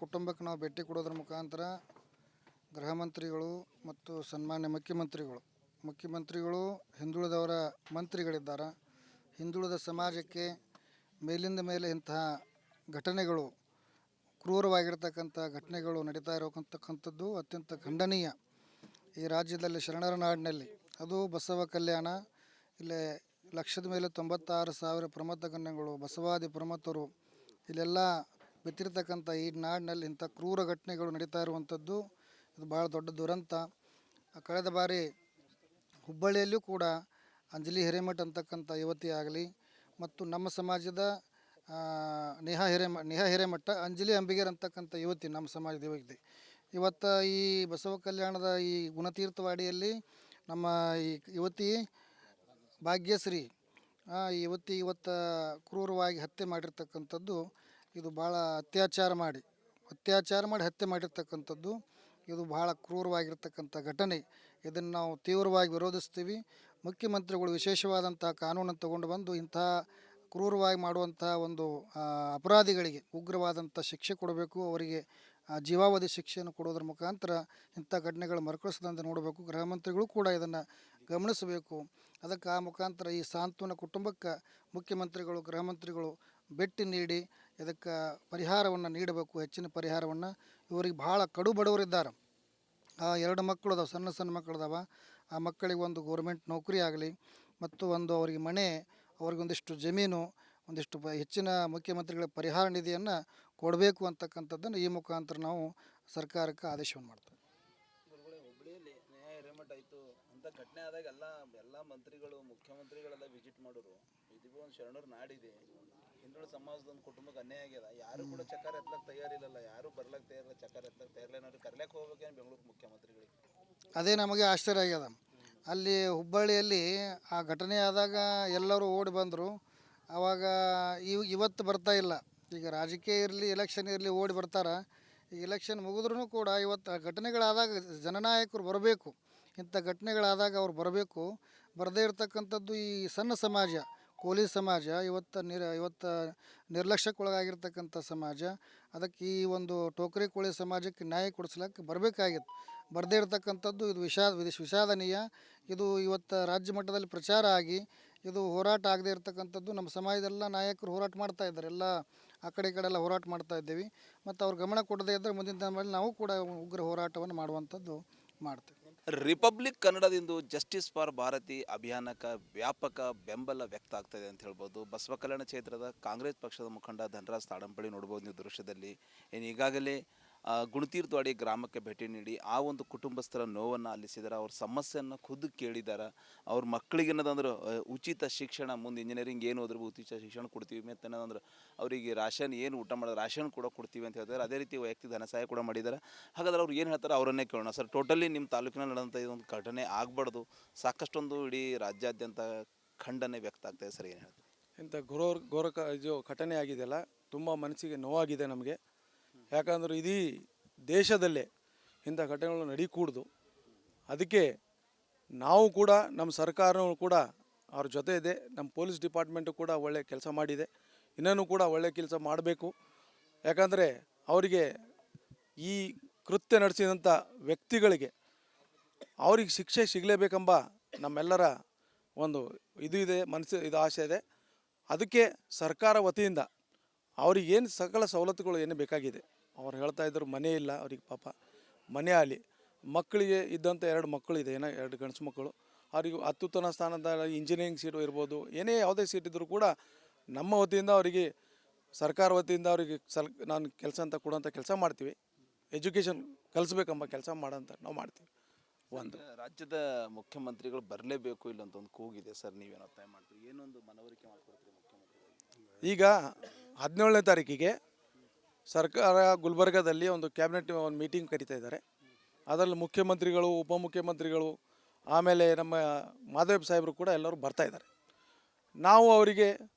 ಕುಟುಂಬಕ್ಕೆ ನಾವು ಭೇಟಿ ಕೊಡೋದ್ರ ಮುಖಾಂತರ ಗೃಹ ಮಂತ್ರಿಗಳು ಮತ್ತು ಸನ್ಮಾನ್ಯ ಮುಖ್ಯಮಂತ್ರಿಗಳು ಹಿಂದುಳಿದವರ ಮಂತ್ರಿಗಳಿದ್ದಾರೆ. ಹಿಂದುಳಿದ ಸಮಾಜಕ್ಕೆ ಮೇಲಿಂದ ಮೇಲೆ ಇಂತಹ ಘಟನೆಗಳು, ಕ್ರೂರವಾಗಿರ್ತಕ್ಕಂಥ ಘಟನೆಗಳು ನಡೀತಾ ಇರತಕ್ಕಂಥದ್ದು ಅತ್ಯಂತ ಖಂಡನೀಯ. ಈ ರಾಜ್ಯದಲ್ಲಿ ಶರಣರ ನಾಡಿನಲ್ಲಿ, ಅದು ಬಸವ ಕಲ್ಯಾಣ, ಇಲ್ಲೇ ಲಕ್ಷದ ಮೇಲೆ 96,000 ಪ್ರಮಥ ಗಣ್ಯಗಳು, ಬಸವಾದಿ ಪ್ರಮಥರು ಇಲ್ಲೆಲ್ಲ ಬಿತ್ತಿರ್ತಕ್ಕಂಥ ಈ ನಾಡಿನಲ್ಲಿ ಇಂಥ ಕ್ರೂರ ಘಟನೆಗಳು ನಡೀತಾ ಇರುವಂಥದ್ದು ಇದು ಭಾಳ ದೊಡ್ಡ ದುರಂತ. ಕಳೆದ ಬಾರಿ ಹುಬ್ಬಳ್ಳಿಯಲ್ಲೂ ಕೂಡ ಅಂಜಲಿ ಹಿರೇಮಠ ಅಂತಕ್ಕಂಥ ಯುವತಿ ಆಗಲಿ ಮತ್ತು ನಮ್ಮ ಸಮಾಜದ ನೇಹಾ ಹಿರೇಮಠ, ಅಂಜಲಿ ಅಂಬಿಗೇರ್ ಅಂತಕ್ಕಂಥ ಯುವತಿ ನಮ್ಮ ಸಮಾಜದ ಯುವತಿ. ಇವತ್ತು ಈ ಬಸವ ಕಲ್ಯಾಣದ ಈ ಗುಣತೀರ್ಥವಾಡಿಯಲ್ಲಿ ನಮ್ಮ ಈ ಯುವತಿ ಭಾಗ್ಯಶ್ರೀ ಈ ಯುವತಿ ಇವತ್ತು ಕ್ರೂರವಾಗಿ ಹತ್ಯೆ ಮಾಡಿರ್ತಕ್ಕಂಥದ್ದು ಇದು ಭಾಳ ಅತ್ಯಾಚಾರ ಮಾಡಿ ಹತ್ಯೆ ಮಾಡಿರ್ತಕ್ಕಂಥದ್ದು ಇದು ಭಾಳ ಕ್ರೂರವಾಗಿರ್ತಕ್ಕಂಥ ಘಟನೆ. ಇದನ್ನು ನಾವು ತೀವ್ರವಾಗಿ ವಿರೋಧಿಸ್ತೀವಿ. ಮುಖ್ಯಮಂತ್ರಿಗಳು ವಿಶೇಷವಾದಂಥ ಕಾನೂನನ್ನು ತಗೊಂಡು ಬಂದು ಇಂಥ ಕ್ರೂರವಾಗಿ ಮಾಡುವಂಥ ಒಂದು ಅಪರಾಧಿಗಳಿಗೆ ಉಗ್ರವಾದಂಥ ಶಿಕ್ಷೆ ಕೊಡಬೇಕು. ಅವರಿಗೆ ಜೀವಾವಧಿ ಶಿಕ್ಷೆಯನ್ನು ಕೊಡೋದ್ರ ಮುಖಾಂತರ ಇಂಥ ಘಟನೆಗಳು ಮರುಕಳಿಸದಂತೆ ನೋಡಬೇಕು. ಗೃಹ ಮಂತ್ರಿಗಳು ಕೂಡ ಇದನ್ನು ಗಮನಿಸಬೇಕು. ಅದಕ್ಕೆ ಆ ಮುಖಾಂತರ ಈ ಸಾಂತ್ವನ ಕುಟುಂಬಕ್ಕೆ ಮುಖ್ಯಮಂತ್ರಿಗಳು, ಗೃಹ ಮಂತ್ರಿಗಳು ಭೇಟಿ ನೀಡಿ ಇದಕ್ಕೆ ಪರಿಹಾರವನ್ನು ನೀಡಬೇಕು, ಹೆಚ್ಚಿನ ಪರಿಹಾರವನ್ನು. ಇವರಿಗೆ ಭಾಳ ಕಡು ಬಡವರಿದ್ದಾರೆ. 2 ಮಕ್ಕಳು ಅದಾವೆ, ಸಣ್ಣ ಮಕ್ಕಳದಾವ. ಆ ಮಕ್ಕಳಿಗೆ ಒಂದು ಗೌರ್ಮೆಂಟ್ ನೌಕರಿ ಆಗಲಿ ಮತ್ತು ಒಂದು ಅವರಿಗೆ ಮನೆ, ಅವ್ರಿಗೊಂದಿಷ್ಟು ಜಮೀನು, ಒಂದಿಷ್ಟು ಹೆಚ್ಚಿನ ಮುಖ್ಯಮಂತ್ರಿಗಳ ಪರಿಹಾರ ನಿಧಿಯನ್ನು ಕೊಡಬೇಕು ಅಂತಕ್ಕಂಥದ್ದನ್ನು ಈ ಮುಖಾಂತರ ನಾವು ಸರ್ಕಾರಕ್ಕೆ ಆದೇಶವನ್ನು ಮಾಡ್ತೇವೆ. ಹುಬ್ಬಳ್ಳಿಯಲ್ಲಿ ನ್ಯಾಯ ಹಿರೇಮಠ ಆಯಿತು ಅಂತ ಘಟನೆ ಆದಾಗ ಎಲ್ಲ ಮಂತ್ರಿಗಳು, ಮುಖ್ಯಮಂತ್ರಿಗಳೆಲ್ಲ ವಿಸಿಟ್ ಮಾಡೋರು. ಇದು ಒಂದು ಶರಣರ ನಾಡಿದೆ, ಹಿಂದುಳಿದ ಸಮಾಜದ ಒಂದು ಕುಟುಂಬಕ್ಕೆ ಅನ್ಯಾಯ ಆಗ್ಯದ. ಯಾರು ಕೂಡ ಚಕ್ಕಾರ ಎತ್ತಲಕ್ಕೆ ತಯಾರಿಲ್ಲಲ್ಲ, ಯಾರು ಬರ್ಲಕ್ಕೆ ತಯಾರಿಲ್ಲ, ಚಕ್ಕಾರ ಎತ್ತಲಕ್ಕೆ ತಯಾರಿಲ್ಲ. ಕರ್ಲಕ್ಕೆ ಹೋಗ್ಬೇಕೇನು ಬೆಂಗಳೂರು ಮುಖ್ಯಮಂತ್ರಿಗಳಿಗೆ? ಅದೇ ನಮಗೆ ಆಶ್ಚರ್ಯ ಆಗ್ಯದ. ಅಲ್ಲಿ ಹುಬ್ಬಳ್ಳಿಯಲ್ಲಿ ಆ ಘಟನೆ ಆದಾಗ ಎಲ್ಲರೂ ಓಡಿ ಬಂದರು. ಆವಾಗ ಇವತ್ತು ಬರ್ತಾ ಇಲ್ಲ. ಈಗ ರಾಜಕೀಯ ಇರಲಿ, ಎಲೆಕ್ಷನ್ ಇರಲಿ, ಓಡಿ ಬರ್ತಾರೆ. ಈ ಎಲೆಕ್ಷನ್ ಮುಗಿದ್ರೂ ಕೂಡ ಇವತ್ತು ಘಟನೆಗಳಾದಾಗ ಜನನಾಯಕರು ಬರಬೇಕು. ಇಂಥ ಘಟನೆಗಳಾದಾಗ ಅವ್ರು ಬರಬೇಕು. ಬರದೇ ಇರತಕ್ಕಂಥದ್ದು ಈ ಸಣ್ಣ ಸಮಾಜ, ಕೋಲಿ ಸಮಾಜ ಇವತ್ತು ನಿರ್ಲಕ್ಷ್ಯಕ್ಕೊಳಗಾಗಿರ್ತಕ್ಕಂಥ ಸಮಾಜ. ಅದಕ್ಕೆ ಈ ಒಂದು ಟೋಕರಿ ಕೋಳಿ ಸಮಾಜಕ್ಕೆ ನ್ಯಾಯ ಕೊಡಿಸ್ಲಿಕ್ಕೆ ಬರಬೇಕಾಗಿತ್ತು. ಬರದೇ ಇರತಕ್ಕಂಥದ್ದು ಇದು ವಿಷಾದನೀಯ. ಇದು ಇವತ್ತು ರಾಜ್ಯ ಮಟ್ಟದಲ್ಲಿ ಪ್ರಚಾರ ಆಗಿ ಇದು ಹೋರಾಟ ಆಗದೇ ಇರತಕ್ಕಂಥದ್ದು ನಮ್ಮ ಸಮಾಜದೆಲ್ಲ ನಾಯಕರು ಹೋರಾಟ ಮಾಡ್ತಾ ಇದ್ದಾರೆ. ಎಲ್ಲ ಆ ಕಡೆ ಈ ಕಡೆ ಎಲ್ಲ ಹೋರಾಟ ಮಾಡ್ತಾ ಇದ್ದೀವಿ. ಮತ್ತು ಅವ್ರು ಗಮನ ಕೊಡದೇ ಇದ್ದರೆ ಮುಂದಿನ ದಿನಗಳಲ್ಲಿ ನಾವು ಕೂಡ ಉಗ್ರ ಹೋರಾಟವನ್ನು ಮಾಡುವಂಥದ್ದು ಮಾಡ್ತೀವಿ. ರಿಪಬ್ಲಿಕ್ ಕನ್ನಡದಿಂದ ಜಸ್ಟಿಸ್ ಫಾರ್ ಭಾರತಿ ಅಭಿಯಾನಕ್ಕೆ ವ್ಯಾಪಕ ಬೆಂಬಲ ವ್ಯಕ್ತ ಆಗ್ತಾಯಿದೆ ಅಂತ ಹೇಳ್ಬೋದು. ಬಸವ ಕಲ್ಯಾಣ ಕ್ಷೇತ್ರದ ಕಾಂಗ್ರೆಸ್ ಪಕ್ಷದ ಮುಖಂಡ ಧನರಾಜ್ ತಾಡಂಪಳ್ಳಿ ನೋಡ್ಬೋದು ನೀವು ದೃಶ್ಯದಲ್ಲಿ. ಏನು ಈಗಾಗಲೇ ಗುಣತೀರ್ಥವಾಡಿ ಗ್ರಾಮಕ್ಕೆ ಭೇಟಿ ನೀಡಿ ಆ ಒಂದು ಕುಟುಂಬಸ್ಥರ ನೋವನ್ನು ಆಲಿಸಿದ್ದಾರೆ. ಅವ್ರ ಸಮಸ್ಯೆಯನ್ನು ಖುದ್ದು ಕೇಳಿದ್ದಾರೆ. ಅವ್ರ ಮಕ್ಕಳಿಗೆ ಏನದಂದ್ರೆ ಉಚಿತ ಶಿಕ್ಷಣ, ಮುಂದೆ ಇಂಜಿನಿಯರಿಂಗ್ ಏನು ಹೋದ್ರೂ ಉಚಿತ ಶಿಕ್ಷಣ ಕೊಡ್ತೀವಿ. ಮತ್ತು ಏನದಂದ್ರೆ ಅವರಿಗೆ ರಾಷನ್ ಏನು ಊಟ ಮಾಡೋದು ರಾಷನ್ ಕೂಡ ಕೊಡ್ತೀವಿ ಅಂತ ಹೇಳ್ತಾರೆ. ಅದೇ ರೀತಿ ವೈಯಕ್ತಿಕ ಧನ ಸಹಾಯ ಕೂಡ ಮಾಡಿದ್ದಾರೆ. ಹಾಗಾದ್ರೆ ಅವ್ರು ಏನು ಹೇಳ್ತಾರೆ ಅವರನ್ನೇ ಕೇಳೋಣ. ಸರ್, ಟೋಟಲಿ ನಿಮ್ಮ ತಾಲೂಕಿನಲ್ಲಿ ನಡೆದಂಥ ಇದೊಂದು ಘಟನೆ ಆಗಬಾರ್ದು, ಸಾಕಷ್ಟೊಂದು ಇಡೀ ರಾಜ್ಯಾದ್ಯಂತ ಖಂಡನೆ ವ್ಯಕ್ತ ಆಗ್ತಾಯಿದೆ. ಸರ್, ಏನು ಹೇಳ್ತಾರೆ? ಇಂಥ ಇದು ಘಟನೆ ಆಗಿದೆಯಲ್ಲ, ತುಂಬ ಮನಸ್ಸಿಗೆ ನೋವಾಗಿದೆ ನಮಗೆ. ಯಾಕಂದ್ರೆ ಇಡೀ ದೇಶದಲ್ಲೇ ಇಂಥ ಘಟನೆಗಳು ನಡೀಕೂಡ್ದು. ಅದಕ್ಕೆ ನಾವು ಕೂಡ, ನಮ್ಮ ಸರ್ಕಾರವೂ ಕೂಡ ಅವ್ರ ಜೊತೆ ಇದೆ. ನಮ್ಮ ಪೊಲೀಸ್ ಡಿಪಾರ್ಟ್ಮೆಂಟು ಕೂಡ ಒಳ್ಳೆ ಕೆಲಸ ಮಾಡಿದೆ. ಇನ್ನೂ ಕೂಡ ಒಳ್ಳೆ ಕೆಲಸ ಮಾಡಬೇಕು. ಯಾಕಂದರೆ ಅವರಿಗೆ ಈ ಕೃತ್ಯ ನಡೆಸಿದಂಥ ವ್ಯಕ್ತಿಗಳಿಗೆ ಅವ್ರಿಗೆ ಶಿಕ್ಷೆ ಸಿಗಲೇಬೇಕೆಂಬ ನಮ್ಮೆಲ್ಲರ ಒಂದು ಇದು ಆಸೆ ಇದೆ. ಅದಕ್ಕೆ ಸರ್ಕಾರ ವತಿಯಿಂದ ಅವ್ರಿಗೇನು ಸಕಲ ಸವಲತ್ತುಗಳು ಏನು ಬೇಕಾಗಿದೆ. ಅವ್ರು ಹೇಳ್ತಾ ಇದ್ರು ಮನೆ ಇಲ್ಲ ಅವ್ರಿಗೆ, ಪಾಪ ಮನೆ ಆಗಲಿ, ಮಕ್ಕಳಿಗೆ ಇದ್ದಂಥ 2 ಮಕ್ಕಳು ಇದೆ, 2 ಗಂಡಸು ಮಕ್ಕಳು. ಅವ್ರಿಗೆ ಅತ್ಯುತ್ತಮ ಸ್ಥಾನದ ಇಂಜಿನಿಯರಿಂಗ್ ಸೀಟು ಇರ್ಬೋದು, ಯಾವುದೇ ಸೀಟ್ ಇದ್ದರೂ ಕೂಡ ನಮ್ಮ ವತಿಯಿಂದ ಅವರಿಗೆ, ಸರ್ಕಾರ ವತಿಯಿಂದ ಅವರಿಗೆ ನಾನು ಕೆಲಸ ಅಂತ ಕೊಡುವಂಥ ಕೆಲಸ ಮಾಡ್ತೀವಿ. ಎಜುಕೇಷನ್ ಕಲಿಸ್ಬೇಕೆಂಬ ಕೆಲಸ ಮಾಡೋಂಥ ನಾವು ಮಾಡ್ತೀವಿ. ಒಂದು ರಾಜ್ಯದ ಮುಖ್ಯಮಂತ್ರಿಗಳು ಬರಲೇಬೇಕು ಇಲ್ಲಂತ ಒಂದು ಕೂಗಿದೆ. ಸರ್, ನೀವೇನು ಒತ್ತಾಯ ಮಾಡ್ತೀವಿ, ಏನೊಂದು ಮನವರಿಕೆ ಮಾಡ್ಕೊಡ್ತೀವಿ ಮುಖ್ಯಮಂತ್ರಿಗಳು? ಈಗ 17ನೇ ತಾರೀಕಿಗೆ ಸರ್ಕಾರ ಗುಲ್ಬರ್ಗಾದಲ್ಲಿ ಒಂದು ಕ್ಯಾಬಿನೆಟ್ ಒಂದು ಮೀಟಿಂಗ್ ಕರೀತಾ ಇದ್ದಾರೆ. ಅದರಲ್ಲಿ ಮುಖ್ಯಮಂತ್ರಿಗಳು, ಉಪಮುಖ್ಯಮಂತ್ರಿಗಳು, ಆಮೇಲೆ ನಮ್ಮ ಮಾಧವ ಸಾಹೇಬರು ಕೂಡ ಎಲ್ಲರೂ ಬರ್ತಾ ಇದ್ದಾರೆ. ನಾವು ಅವರಿಗೆ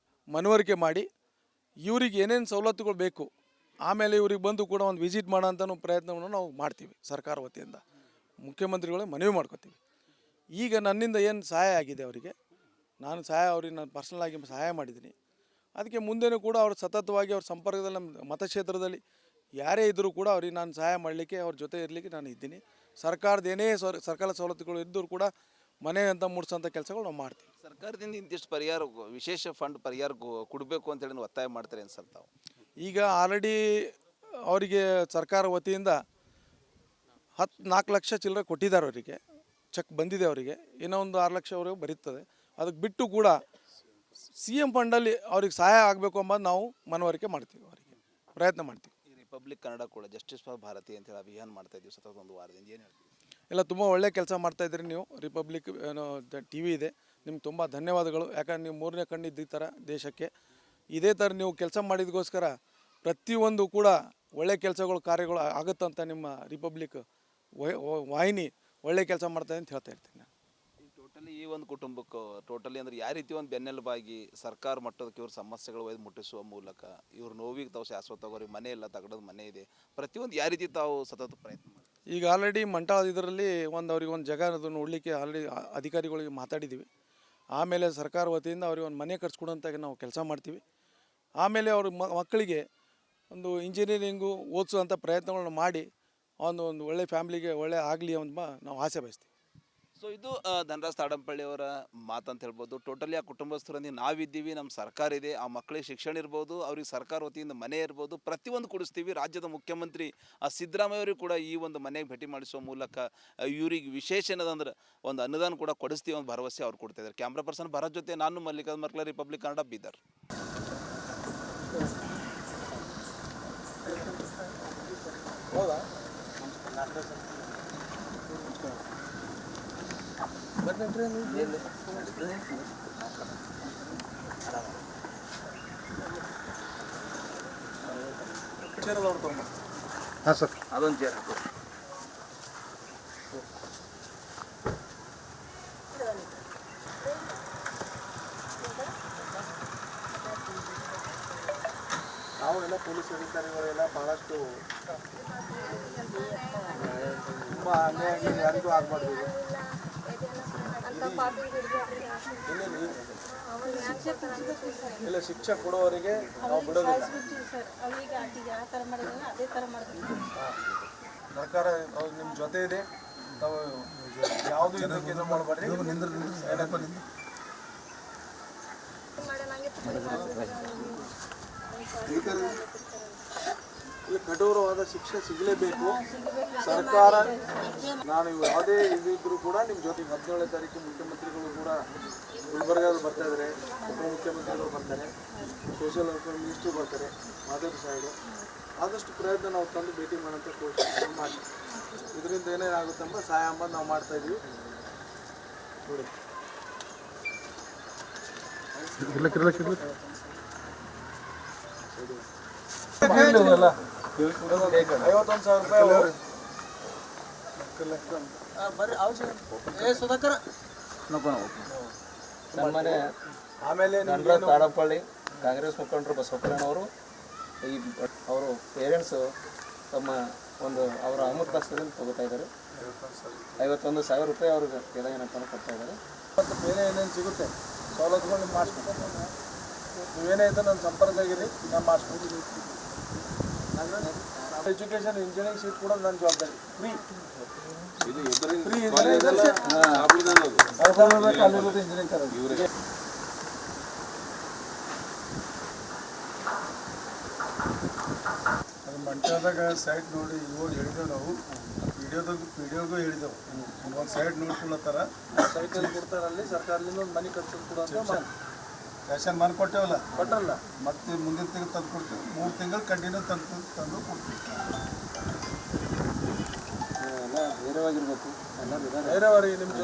ಮನವರಿಕೆ ಮಾಡಿ ಇವ್ರಿಗೆ ಏನೇನು ಸವಲತ್ತುಗಳು ಬೇಕು, ಆಮೇಲೆ ಇವ್ರಿಗೆ ಬಂದು ಕೂಡ ಒಂದು ವಿಸಿಟ್ ಮಾಡೋಂಥ ಪ್ರಯತ್ನವನ್ನು ನಾವು ಮಾಡ್ತೀವಿ. ಸರ್ಕಾರ ವತಿಯಿಂದ ಮುಖ್ಯಮಂತ್ರಿಗಳೇ ಮನವಿ ಮಾಡ್ಕೋತೀವಿ. ಈಗ ನನ್ನಿಂದ ಏನು ಸಹಾಯ ಆಗಿದೆ ಅವರಿಗೆ, ಅವ್ರಿಗೆ ನಾನು ಪರ್ಸನಲಾಗಿ ಸಹಾಯ ಮಾಡಿದ್ದೀನಿ. ಅದಕ್ಕೆ ಮುಂದೆನೂ ಕೂಡ ಅವರು ಸತತವಾಗಿ ಅವ್ರ ಸಂಪರ್ಕದಲ್ಲಿ ನಮ್ಮ ಮತಕ್ಷೇತ್ರದಲ್ಲಿ ಯಾರೇ ಇದ್ದರೂ ಕೂಡ ಅವ್ರಿಗೆ ನಾನು ಸಹಾಯ ಮಾಡಲಿಕ್ಕೆ ಅವ್ರ ಜೊತೆ ಇರಲಿಕ್ಕೆ ನಾನು ಇದ್ದೀನಿ. ಸರ್ಕಾರದ ಏನೇ ಸರ್ಕಾರ ಸವಲತ್ತುಗಳು ಇದ್ದರೂ ಕೂಡ ಮನೆ ಅಂತ ಮೂಡಿಸೋಂಥ ಕೆಲಸಗಳು ನಾವು ಮಾಡ್ತೀವಿ. ಸರ್ಕಾರದಿಂದ ಇಂತಿಷ್ಟು ಪರಿಹಾರ ವಿಶೇಷ ಫಂಡ್ ಪರಿಹಾರ ಕೊಡಬೇಕು ಅಂತೇಳಿ ನೀವು ಒತ್ತಾಯ ಮಾಡ್ತಾರೆ ಅನ್ಸಲ್ ತಾವು? ಈಗ ಆಲ್ರೆಡಿ ಅವರಿಗೆ ಸರ್ಕಾರ ವತಿಯಿಂದ 4 ಲಕ್ಷ ಚಿಲ್ಲರೆ ಕೊಟ್ಟಿದ್ದಾರೆ, ಅವರಿಗೆ ಚೆಕ್ ಬಂದಿದೆ, ಅವರಿಗೆ ಇನ್ನೂ ಒಂದು 6 ಲಕ್ಷವರೆಗೂ ಬರೀತದೆ. ಅದಕ್ಕೆ ಬಿಟ್ಟು ಕೂಡ CM ಫಂಡಲ್ಲಿ ಅವ್ರಿಗೆ ಸಹಾಯ ಆಗಬೇಕು ಎಂಬುದು ನಾವು ಮನವರಿಕೆ ಮಾಡ್ತೀವಿ, ಅವರಿಗೆ ಪ್ರಯತ್ನ ಮಾಡ್ತೀವಿ. ಈ ರಿಪಬ್ಲಿಕ್ ಕನ್ನಡ ಕೂಡ ಜಸ್ಟಿಸ್ ಫಾರ್ ಭಾರತಿ ಅಂತೇಳಿ ಅಭಿಯಾನ ಮಾಡ್ತಾ ಇದ್ದೀವಿ ಸತತ ಒಂದು ವಾರದಿಂದ, ಏನು ಹೇಳ್ತೀವಿ? ಎಲ್ಲ ತುಂಬ ಒಳ್ಳೆ ಕೆಲಸ ಮಾಡ್ತಾಯಿದ್ರಿ ನೀವು. ರಿಪಬ್ಲಿಕ್ ಏನೋ TV ಇದೆ, ನಿಮ್ಗೆ ತುಂಬ ಧನ್ಯವಾದಗಳು. ಯಾಕಂದ್ರೆ ನೀವು 3ನೇ ಕಣ್ಣಿದ್ದು ಈ ಥರ ದೇಶಕ್ಕೆ. ಇದೇ ಥರ ನೀವು ಕೆಲಸ ಮಾಡಿದಗೋಸ್ಕರ ಪ್ರತಿಯೊಂದು ಕೂಡ ಒಳ್ಳೆ ಕೆಲಸಗಳು ಕಾರ್ಯಗಳು ಆಗುತ್ತಂತ ನಿಮ್ಮ ರಿಪಬ್ಲಿಕ್ ವಾಹಿನಿ ಒಳ್ಳೆ ಕೆಲಸ ಮಾಡ್ತಾಯಿದೆ ಅಂತ ಹೇಳ್ತಾ ಇರ್ತೀನಿ ನಾನು. ಟೋಟಲಿ ಈ ಒಂದು ಕುಟುಂಬಕ್ಕೆ ಟೋಟಲಿ ಅಂದ್ರೆ ಯಾವ ರೀತಿ ಒಂದು ಬೆನ್ನೆಲುಬಾಗಿ ಸರ್ಕಾರ ಮಟ್ಟದಕ್ಕೆ ಇವ್ರ ಸಮಸ್ಯೆಗಳು ಒಯ್ದು ಮುಟ್ಟಿಸುವ ಮೂಲಕ ಇವ್ರ ನೋವಿಗೆ ತಾವು ಶಾಶ್ವತ ಅವ್ರಿಗೆ ಮನೆ ಇಲ್ಲ, ತಗಡದ ಮನೆ ಇದೆ, ಪ್ರತಿಯೊಂದು ಯಾವ ರೀತಿ ತಾವು ಸತತ ಪ್ರಯತ್ನ ಮಾಡಿ? ಈಗ ಆಲ್ರೆಡಿ ಮಂಟಾಳ ಇದರಲ್ಲಿ ಅವ್ರಿಗೆ ಒಂದು ಜಾಗ ನೋಡಲಿಕ್ಕೆ ಆಲ್ರೆಡಿ ಅಧಿಕಾರಿಗಳಿಗೆ ಮಾತಾಡಿದ್ದೀವಿ. ಆಮೇಲೆ ಸರ್ಕಾರ ವತಿಯಿಂದ ಅವ್ರಿಗೆ ಒಂದು ಮನೆ ಕಟ್ಸ್ಕೊಡೋಂಥ ನಾವು ಕೆಲಸ ಮಾಡ್ತೀವಿ. ಆಮೇಲೆ ಅವ್ರ ಮಕ್ಕಳಿಗೆ ಒಂದು ಇಂಜಿನಿಯರಿಂಗು ಓದಿಸುವಂಥ ಪ್ರಯತ್ನಗಳನ್ನ ಮಾಡಿ ಒಂದು ಒಳ್ಳೆ ಫ್ಯಾಮ್ಲಿಗೆ ಒಳ್ಳೆ ಆಗಲಿ ಅಂತ ನಾವು ಆಸೆ ಬಯಸ್ತೀವಿ. ಸೊ ಇದು ಧನರಾಜ್ ತಾಡಂಪಳ್ಳಿ ಅವರ ಮಾತಂತ ಹೇಳ್ಬೋದು. ಟೋಟಲಿ ಆ ಕುಟುಂಬಸ್ಥರಲ್ಲಿ ನಾವಿದ್ದೀವಿ, ನಮ್ಮ ಸರ್ಕಾರ ಇದೆ, ಆ ಮಕ್ಕಳಿಗೆ ಶಿಕ್ಷಣ ಇರ್ಬೋದು, ಅವ್ರಿಗೆ ಸರ್ಕಾರ ವತಿಯಿಂದ ಮನೆ ಇರ್ಬೋದು, ಪ್ರತಿಯೊಂದು ಕೊಡಿಸ್ತೀವಿ. ರಾಜ್ಯದ ಮುಖ್ಯಮಂತ್ರಿ ಸಿದ್ದರಾಮಯ್ಯ ಅವರಿಗೆ ಕೂಡ ಈ ಒಂದು ಮನೆಗೆ ಭೇಟಿ ಮಾಡಿಸುವ ಮೂಲಕ ಇವ್ರಿಗೆ ವಿಶೇಷ ಏನದಂದ್ರೆ ಒಂದು ಅನುದಾನ ಕೂಡ ಕೊಡಿಸ್ತೀವಿ ಒಂದು ಭರವಸೆ ಅವ್ರು ಕೊಡ್ತಾ ಇದ್ದಾರೆ. ಕ್ಯಾಮ್ರಾ ಪರ್ಸನ್ ಭರತ್ ಜೊತೆ ನಾನು ಮಲ್ಲಿಕಾರ್ಜುನ್ ಮರ್ಕಲ, ರಿಪಬ್ಲಿಕ್ ಕನ್ನಡ, ಬೀದರ್. ಹೌದಾ? ಹಾಂ ಸರ್, ಅದೊಂದು ಚೇರ್ ಹಾಕು. ನಾವೆಲ್ಲ ಪೊಲೀಸ್ ಅಧಿಕಾರಿಗಳೆಲ್ಲ ಭಾಳಷ್ಟು ತುಂಬ ಅನ್ಯಾಯ ಆಗಿ ಯಾರಿಗೂ ಆಗಬಾರ್ದು. ಇಲ್ಲ, ಶಿಕ್ಷೆ ಕೊಡುವವರಿಗೆ ನಾವು ಬಿಡೋದಿಲ್ಲ. ಸರ್ಕಾರ ನಿಮ್ಮ ಜೊತೆ ಇದೆ, ತಾವು ಯಾವುದು ಇದಕ್ಕೆ ಇದು ಮಾಡಬೇಡ್ರಿ. ಈ ಕಠೋರವಾದ ಶಿಕ್ಷೆ ಸಿಗಲೇಬೇಕು. ಸರ್ಕಾರ ನಾನು ಯಾವುದೇ ಇದಿದ್ರೂ ಕೂಡ ನಿಮ್ಮ ಜೊತೆ 17ನೇ ತಾರೀಕು ಮುಖ್ಯಮಂತ್ರಿಗಳು ಕೂಡ ಗುಲ್ಬರ್ಗಾದಲ್ಲಿ ಬರ್ತಾ ಇದ್ದಾರೆ, ಉಪಮುಖ್ಯಮಂತ್ರಿಗಳು ಬರ್ತಾರೆ, ಸೋಷಿಯಲ್ ವೆಲ್ಫೇರ್ ಮಿನಿಸ್ಟ್ರು ಬರ್ತಾರೆ, ಮಾದೇವ್ ಸಾಹೇಬರು. ಆದಷ್ಟು ಪ್ರಯತ್ನ ನಾವು ತಂದು ಭೇಟಿ ಮಾಡೋಂಥ ಕೋಶಿಶ್ ಮಾಡಿ ಇದರಿಂದ ಏನೇನಾಗುತ್ತಂಬ ಸಹಾಯ ಅಂಬ ನಾವು ಮಾಡ್ತಾಯಿದ್ದೀವಿ. ನೋಡಿ 51,000 ರೂಪಾಯಿ. ಆಮೇಲೆ ಧನರಾಜ್ ತಾಡಂಪಳ್ಳಿ ಕಾಂಗ್ರೆಸ್ ಮುಖಂಡರು ಬಸವಕಲ್ಯಾಣ್ ಅವರು ಅವರು ಪೇರೆಂಟ್ಸು ತಮ್ಮ ಒಂದು ಅವರ ಅಮೃತಾಸ್ತ್ರದಲ್ಲಿ ತಗೋತಾ ಇದ್ದಾರೆ. 51,000 ರೂಪಾಯಿ ಅವ್ರಿಗೆ ಏನಪ್ಪ ಕೊಡ್ತಾ ಇದ್ದಾರೆ. ಮತ್ತು ಬೇರೆ ಏನೇನು ಸಿಗುತ್ತೆ ಸವಲತ್ತುಗಳು ನೀವು ಮಾಡಿಸ್ಬೇಕು. ನೀವೇನೇ ಇದ್ದರೆ ನನ್ನ ಸಂಪರ್ಕದಾಗಿರಿ, ನಾನು ಮಾಡಿಸ್ಬೇಕು. ಎಜುಕೇಷನ್ ಇಂಜಿನಿಯರಿಂಗ್ ಸೀಟ್ ಕೂಡ ನನ್ನ ಜವಾಬ್ದಾರಿ. Free engineering college. ಅದು ಮಂಟ್ಯದಾಗ ಸೈಟ್ ನೋಡಿ ಇವಾಗ ಹೇಳಿದೆವು ನಾವು, ವಿಡಿಯೋಗೂ ಹೇಳಿದೆವು. ಒಂದು ಸೈಟ್ ನೋಡ್ಕೊಳ್ಳತ್ತಾರ, ಸೈಟಲ್ಲಿ ಕೊಡ್ತಾರಲ್ಲಿ ಸರ್ಕಾರದಿಂದ ಒಂದು ಮನೆ ಕಟ್ಸೋದು ಕೂಡ ಅಂತ ರೇಷನ್ ಮನೆ ಕೊಟ್ಟೇವಲ್ಲ, ಕೊಟ್ಟಲ್ಲ, ಮತ್ತೆ ಮುಂದಿನ ತಿಂಗಳು ತಂದು ಕೊಡ್ತೀವಿ. 3 ತಿಂಗಳು ಕಂಟಿನ್ಯೂ ತಂದು ಕೊಡ್ತೀವಿ. ಎಲ್ಲ ಧೈರ್ಯವಾಗಿರ್ಬೇಕು, ಎಲ್ಲ ಧೈರ್ಯವಾಗಿ ನಿಮ್ಮ